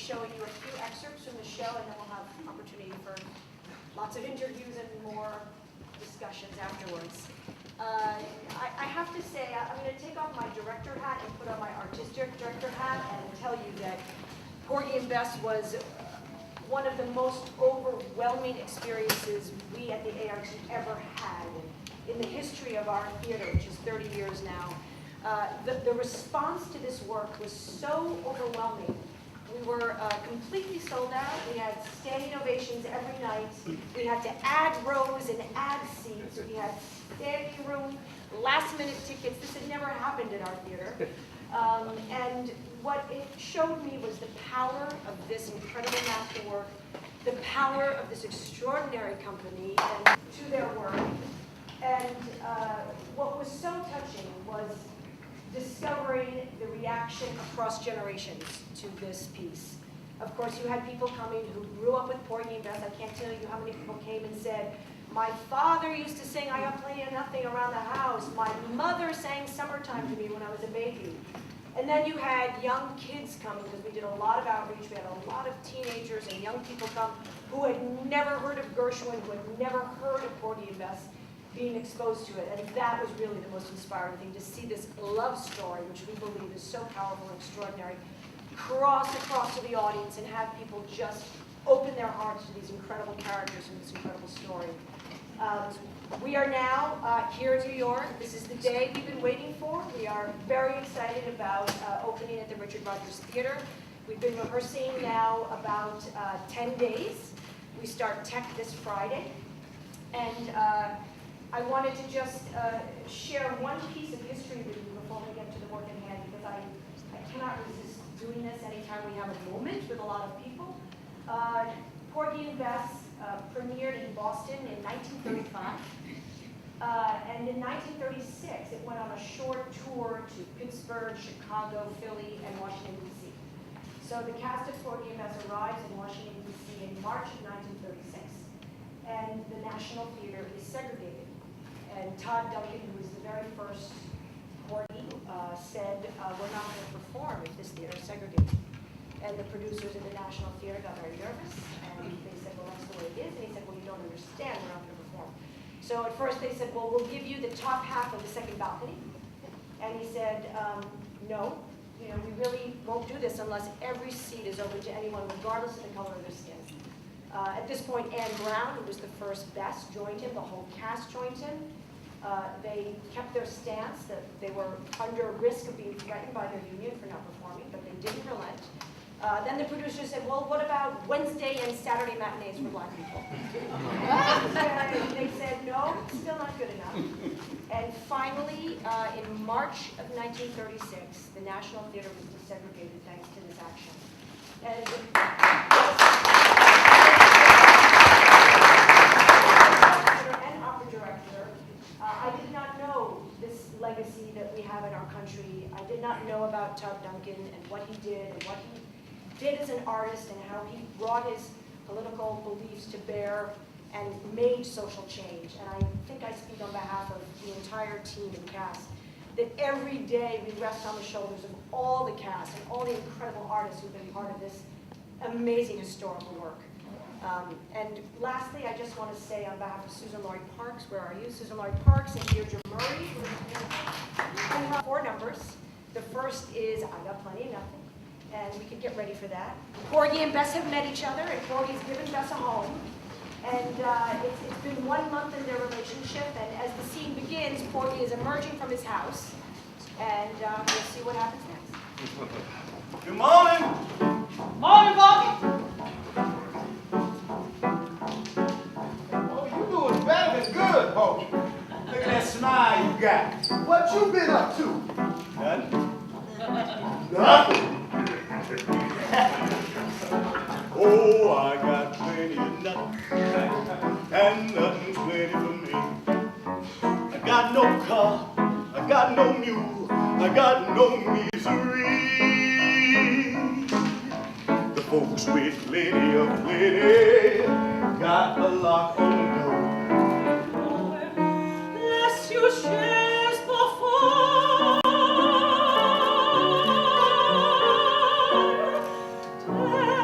showing you a few excerpts from the show, and then we'll have opportunity for lots of interviews and more discussions afterwards. I have to say, I'm going to take off my director hat and put on my artistic director hat and tell you that Porgy and Bess was one of the most overwhelming experiences we at the ART ever had in the history of our theater, which is 30 years now. The response to this work was so overwhelming. We were completely sold out. We had standing ovations every night. We had to add rows and add seats. We had standing room, last-minute tickets. This had never happened in our theater. And what it showed me was the power of this incredible masterwork, the power of this extraordinary company and to their work. And what was so touching was discovering the reaction across generations to this piece. Of course, you had people coming who grew up with Porgy and Bess. I can't tell you how many people came and said, my father used to sing I Got Plenty of Nothing around the house. My mother sang Summertime to me when I was a baby. And then you had young kids coming, because we did a lot of outreach. We had a lot of teenagers and young people come who had never heard of Gershwin, who had never heard of Porgy and Bess, being exposed to it. And that was really the most inspiring thing, to see this love story, which we believe is so powerful and extraordinary, cross across to the audience and have people just open their hearts to these incredible characters and this incredible story. We are now here in New York. This is the day we've been waiting for. We are very excited about opening at the Richard Rodgers Theater. We've been rehearsing now about 10 days. We start tech this Friday. And I wanted to just share one piece of history with you before we get to the work in hand, because I cannot resist doing this anytime we have a moment with a lot of people. Porgy and Bess premiered in Boston in 1935. And in 1936, it went on a short tour to Pittsburgh, Chicago, Philly, and Washington, D.C. So the cast of Porgy and Bess arrives in Washington, D.C. in March of 1936. And the National Theater is segregated. And Todd Duncan, who was the very first Porgy, said, we're not going to perform if this theater is segregated. And the producers of the National Theater got very nervous, and they said, well, that's the way it is. And he said, well, you don't understand, we're not going to perform. So at first they said, well, we'll give you the top half of the second balcony. And he said, no, we really won't do this unless every seat is open to anyone, regardless of the color of their skin. At this point, Anne Brown, who was the first Bess, joined him. The whole cast joined him. They kept their stance that they were under risk of being threatened by their union for not performing, but they didn't relent. Then the producers said, well, what about Wednesday and Saturday matinees for black people? They said, no, still not good enough. And finally, in March of 1936, the National Theater was desegregated thanks to this action. And opera director, I did not know this legacy that we have in our country. I did not know about Todd Duncan and what he did and what he did as an artist and how he brought his political beliefs to bear and made social change. And I think I speak on behalf of the entire team and cast, that every day we rest on the shoulders of all the cast and all the incredible artists who've been part of this amazing historical work. And lastly, I just want to say on behalf of Susan Laurie Parks, where are you? Susan Laurie Parks and Deirdre Murray. We have 4 numbers. The first is I Got Plenty of Nothing. And we could get ready for that. Porgy and Bess have met each other, and Porgy's given Bess a home. And it's been 1 month in their relationship, and as the scene begins, Porgy is emerging from his house, and we'll see what happens next. Good morning! Morning, Porgy! Oh, you doing better than good, Porgy. Look at that smile you got. What you been up to? Nothing. Nothing? Oh, I got plenty of nothing, and nothing's plenty for me. I got no car, I got no mule, I got no misery. The folks with plenty of plenty got a lock on the door. Bless you, shares before. Tell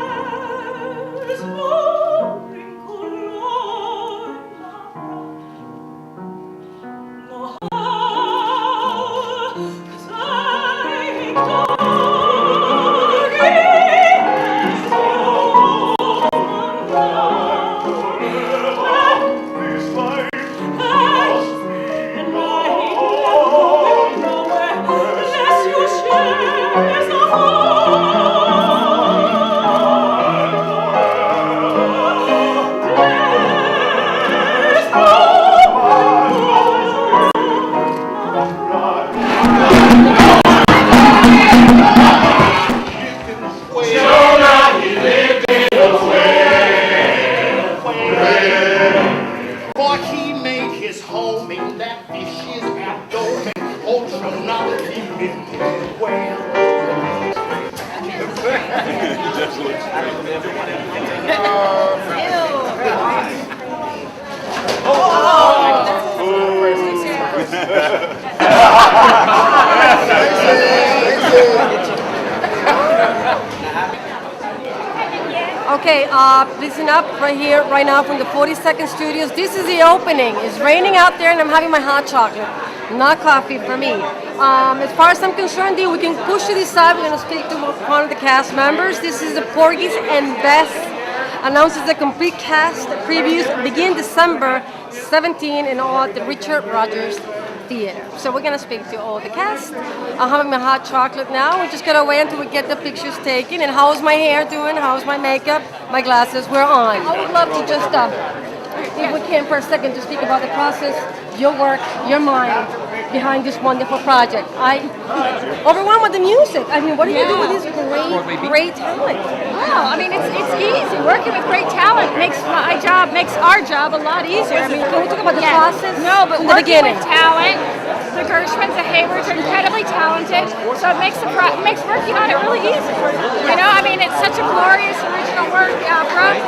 Okay, listen up right here, right now from the 42nd Studios. This is the opening. It's raining out there and I'm having my hot chocolate. Not coffee for me. As far as I'm concerned, we can push to the side. We're going to speak to one of the cast members. This is the Porgy and Bess. Announces the complete cast. Previews begin December 17 in all at the Richard Rogers Theater. So we're going to speak to all the cast. I'm having my hot chocolate now. We're just going to wait until we get the pictures taken. And how's my hair doing? How's my makeup? My glasses, we're on. I would love to just, if we can for a second, to speak about the process, your work, your mind behind this wonderful project. I overwhelmed with the music. I mean, what do you do with this great talent? Well, I mean, it's easy. Working with great talent makes our job a lot easier. I mean, Can we talk about the process? No, but from the working beginning? with talent, the Gershwins, the Haywards are incredibly talented, so it makes working on it really easy. You know, I mean, it's such a glorious original work, opera,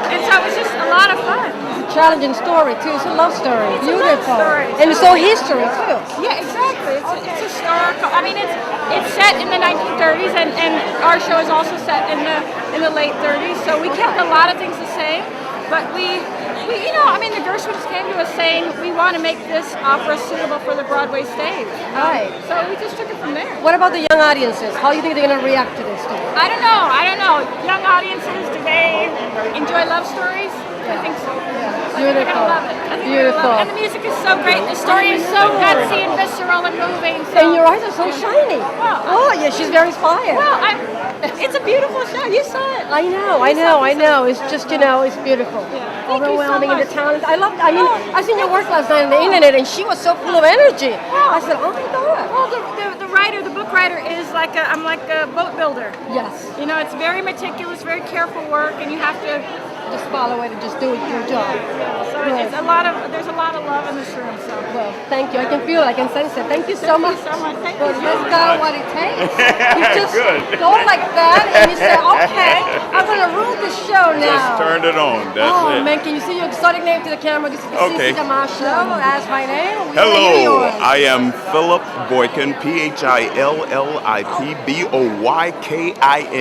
and so it was just a lot of fun. Challenging story too. It's a love story. It's a Beautiful. love story. And it's all history too. Yeah, exactly. It's historical. I mean, it's set in the 1930s, and our show is also set in the late 30s. So we kept a lot of things the same, but we I mean, the Gershwins came to us saying we want to make this opera suitable for the Broadway stage. Right. So we just took it from there. What about the young audiences? How do you think they're going to react to this story? I don't know. Young audiences, do they enjoy love stories? I think so. I think they're gonna love it. I think they're gonna love it. And the music is so great. The story is so gutsy and visceral and moving. So. And your eyes are so shiny. Well, Oh, yeah, she's very inspired. Well, it's a beautiful show. You saw it. I know. It's just, it's beautiful. Yeah. Thank you so Overwhelming and the much. talent. I mean, I seen your work last night on the internet and she was so full of energy. I said, oh my God. Well, the book writer is I'm like a boat builder. Yes. You know, it's very meticulous, very careful work, and you have to Just follow it and just do your job. So Right. there's a lot of love in this room. So Well, thank you. I can feel it. I can sense it. Thank you so much. Thank you so much. Thank Well, you. this got what it takes. You just Good. go like that and you say, okay, I'm going to rule the show now. Just turn it on. That's Oh, it. man, can you see your exotic name to the camera? This is the Okay. Sissy Gamache show. That's my name. We wanna hear Hello, yours. I am Philip Boykin, Phillipiboykin,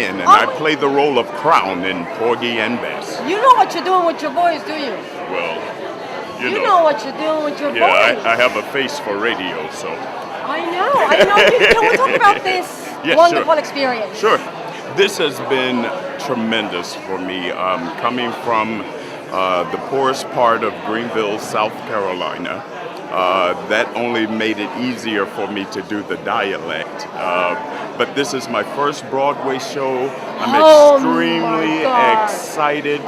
and I play the role of Crown in Porgy and Bess. You know what you're doing with your voice, do you? Well, You know what you're doing with your yeah, voice. I have a face for radio, so. I know. Can we talk about this Yes, wonderful sure. experience? Sure. This has been tremendous for me. Coming from the poorest part of Greenville, South Carolina, that only made it easier for me to do the dialect. But this is my first Broadway show. I'm Oh, extremely my God. excited.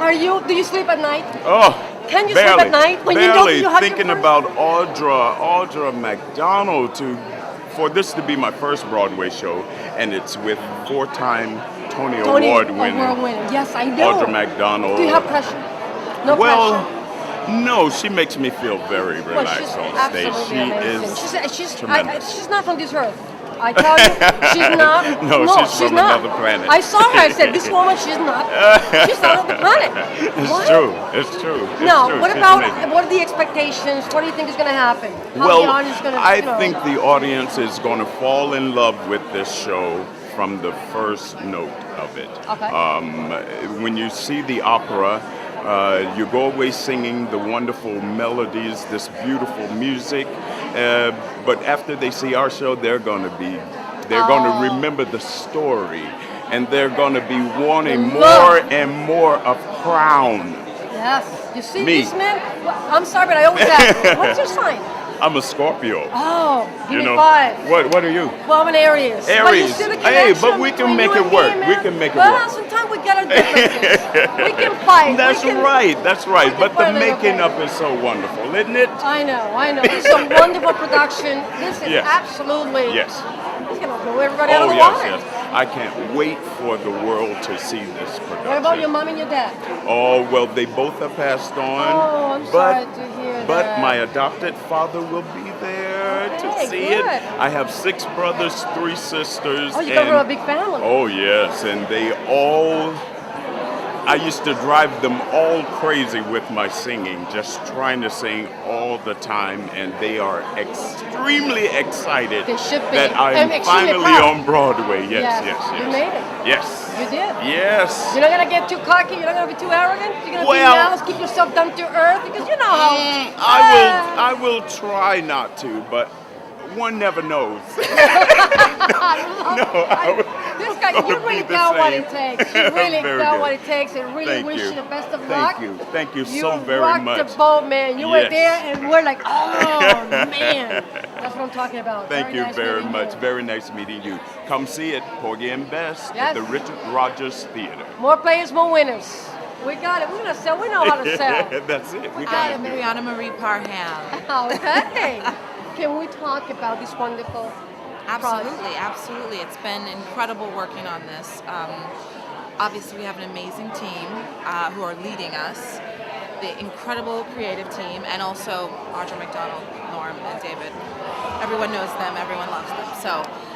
Do you sleep at night? Oh, Can you barely, sleep at night when you know barely you have thinking your first... about Audra McDonald for this to be my first Broadway show, and it's with four-time Tony Award winner Yes, I do. Audra McDonald. Do you have pressure? No well, pressure. no, she makes me feel very Well, relaxed she's on stage. absolutely She amazing. is She's tremendous. she's not from this earth. I tell you, she's not. No, she's from not. another planet. I saw her. I said, this woman, she's not. She's out of the planet. It's What? true. It's true. It's No, true. what She's about, amazing. what are the expectations? What do you think is going to happen? How Well, the audience is going to, I think the audience is going to fall in love with this show from the first note of it. Okay. When you see the opera, you go away singing the wonderful melodies, this beautiful music, but after they see our show, they're going to remember the story, and they're going to be wanting The more love. and more of Crown. Yes. You see Me. this man? Well, I'm sorry, but I always ask, what is your sign? I'm a Scorpio. Oh, give You me know, 5. what are you? Well, I'm an Aries. But you Aries. see the Hey, but connection we can between make you it and work. me, We man? can make it Well, work. sometimes we get our differences. We can fight. That's We can- right. That's right. we But can the fight a little making bit. up is so wonderful, isn't it? I know. It's a wonderful production. This is Yes. absolutely. Yes. It's gonna blow everybody out of Oh the yes, water. yes. I can't wait for the world to see this production. What about your mom and your dad? Oh well, they both have passed on. Oh, I'm sorry to hear But that. my adopted father will be there Okay, to see good. it. I have 6 brothers, 3 sisters. Oh, you come from a big family. Oh yes, and they all I used to drive them all crazy with my singing, just trying to sing all the time, and they are extremely excited They should be. that I'm I'm extremely finally proud. on Broadway. Yes, yes, yes. You made it. Yes. You did. Yes. You're not gonna get too cocky. You're not gonna be too arrogant. You're gonna Well- be nice. Keep yourself down to earth because you know how. I will try not to, but one never knows. This guy, you really got what it takes. You really Very got good. what it takes, and really Thank wish you. you the best of luck. Thank you You so very rocked much. the boat, man. You were Yes. there, and we're like, oh man, that's what I'm talking about. Thank you nice very meeting much. you. Very nice meeting you. Come see it, Porgy and Bess, Yes. at the Richard Rogers Theater. More players, more winners. We got it. We're gonna sell. We know how to sell. That's it. We I got am it. Mariana Marie Parham. Okay. Can we talk about this wonderful Absolutely, absolutely. It's been incredible working on this. Obviously, we have an amazing team who are leading us, the incredible creative team, and also Audra McDonald, Norm, and David. Everyone knows them, everyone loves them. So,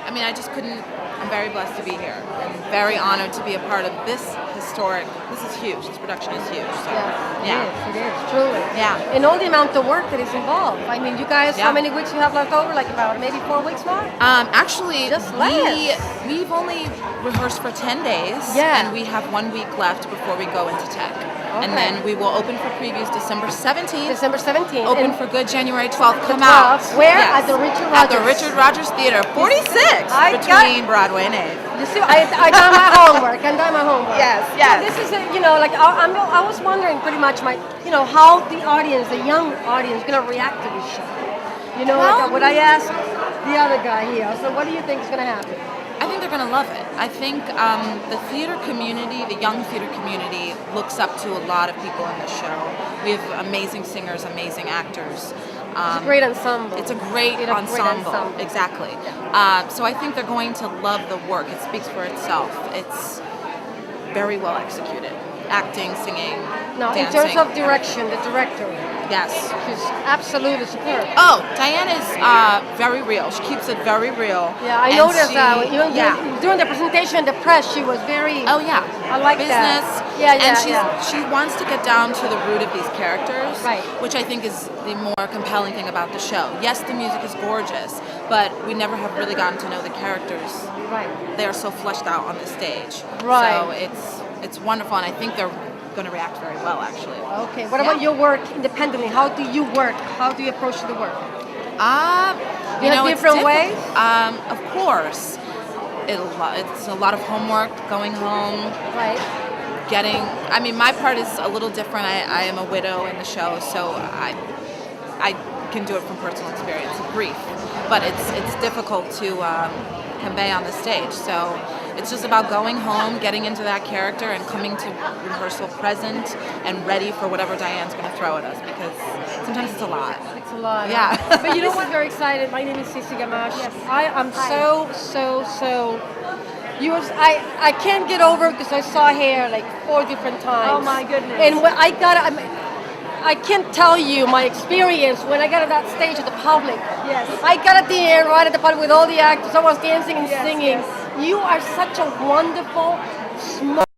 I mean, I just couldn't, I'm very blessed to be here and very honored to be a part of this historic, this is huge, this production is huge. So, Yes, it is, truly. Yeah. And all the amount of work that is involved. I mean, you guys, Yeah. how many weeks you have left over? Like about maybe 4 weeks more? Actually, Just less. we've only rehearsed for 10 days, Yeah. and we have 1 week left before we go into tech. And Okay. then we will open for previews December 17th. December 17th. Open And for good January 12th. Come 12th. out. Where? At the Richard At the Rogers. Richard Rogers Theater, 46 I between Broadway and 8th. You see, I done my homework. I done my homework. Yes, So yes. this is, you know, like I was wondering pretty much how the audience, the young audience, gonna react to this show. You know, Well- like what I asked the other guy here. So what do you think is gonna happen? I think they're going to love it. I think the theater community, the young theater community, looks up to a lot of people in the show. We have amazing singers, amazing actors. It's a great ensemble. It's a great It's a great ensemble. ensemble. Exactly. So I think they're going to love the work. It speaks for itself. It's very well executed. Acting, singing, No, in dancing. terms of direction, the director, Yes. she's absolutely superb. Oh, Diane is very real. She keeps it very real. Yeah, I And noticed she- that. Even yeah. during the presentation in the press, she was very. Oh yeah, I like business. that. Yeah, yeah, and yeah. she wants to get down to the root of these characters, Right. which I think is the more compelling thing about the show. Yes, the music is gorgeous, but we never have really gotten to know the characters. Right. They are so fleshed out on the stage. Right. So it's wonderful, and I think they're going to react very well, actually. Okay. What about Yeah. your work independently? How do you work? How do you approach the work? You You have know, it's different different. ways? Of course. It's a lot of homework, going home, Right. I mean, my part is a little different. I am a widow in the show, so I can do it from personal experience, grief. But it's difficult to convey on the stage. So it's just about going home, getting into that character, and coming to rehearsal present and ready for whatever Diane's going to throw at us, because sometimes it's a lot. It's a lot. Yeah. But you know what? Very excited. My name is Sissy Gamache. Yes. I am so. I can't get over because I saw hair like 4 different times. Oh, my goodness. And when I can't tell you my experience when I got at that stage with the public. Yes. I got at the end, right at the public with all the actors. I was dancing and Yes, singing. yes. You are such a wonderful, smart.